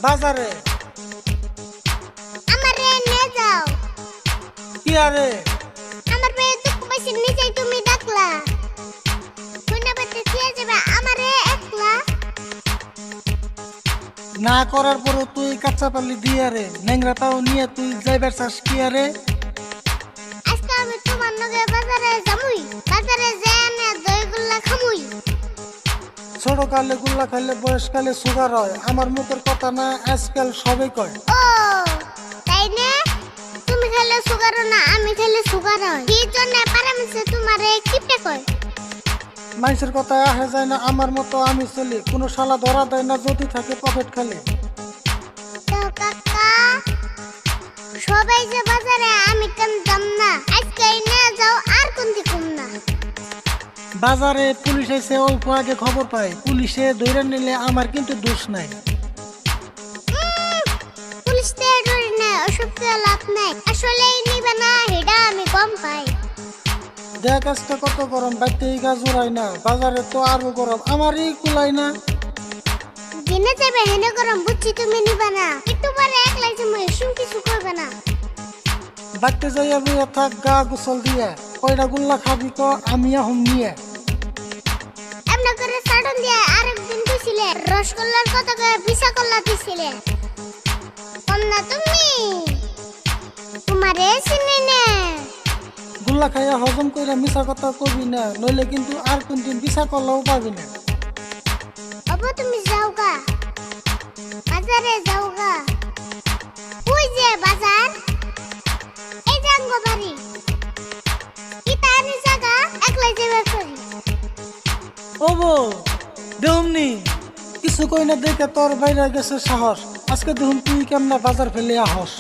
বাজারে। আমারে নিয়ে যাও। কি আরে? আমার পেয়ে দুঃখ পাইছি নিজেই তুমি ডাকলা। কইনা বেতে দিয়ে যাবে আমারে একলা। না করার পরও তুই কাঁচা পাল্লি দিয়ে রে, ন্যাংরাটাও নিয়ে তুই যাইবার চাস কি আরে? আজকে আমি তোমার নগে বাজারে যামুই। বাজারে যেয়ে না দইগুল্লা খামুই। ছোট কালে গুল্লা খাইলে বয়সকালে সুগার হয়, আমার মুখের কথা না, আজকাল সবাই কয়। ও তাই না? তুমি খেলে সুগার না, আমি খেলে সুগার হয়। কি জন্য পারামিছে তোমারে কিপটে কয়? মানুষের কথা আহে যায় না, আমার মতো আমি চলি, কোনো শালা ধরা দেয় না যদি থাকে পকেট খালি। তো কাকা সবাই যে বাজারে আমি কেন যাম না? আজকে নিয়ে যাও আর কোনটি কম না। বাজারে পুলিশ এসে অল্প আগে খবর পায়, পুলিশে ধরে নিলে আমার কিন্তু দোষ নাই। পুলিশ তে ধরে না, ওসব তো লাভ নাই। আসলেই নিবে না, হেডা আমি কম পাই। দেখ আজকে কত গরম, বাইতে গা জোড়াই না, বাজারে তো আরো গরম, আমারই কুলাই না। দিনে যাবে হেনে গরম বুঝছি, তুমি নিবে না। একটু পরে একলাই যাবো, এসব কিছু করবে না। বাইতে যাইয়া বুয়া থাক গা গোসল দিয়ে, কয়টা গুল্লা খাবি ক আমি আহম নিয়ে। এমনি করে সাডন দিয়ে আরেকদিন দিছিলে, রসগোল্লার কত করে বিশা কল্লা দিছিলে। কম না তুমি, তোমারে চিনি না। গুল্লা খাইয়া হজম কইরা মিছা কথা কবি না, নইলে কিন্তু আর কোনদিন বিছা করলেও পাবি না। বাবু তুমি যাওগা, বাজারে যাওগা। ওই যে বাজার, এই যে আঙ্গ বাড়ি। ইতানি জায়গা একলাই যাবে করি। ও বউ দেহমনি, কিছু কই না দেখে তোর বাইরে গেছে সাহস, আজকে দেখুন তুই কেমনা বাজার ফেলে আহস।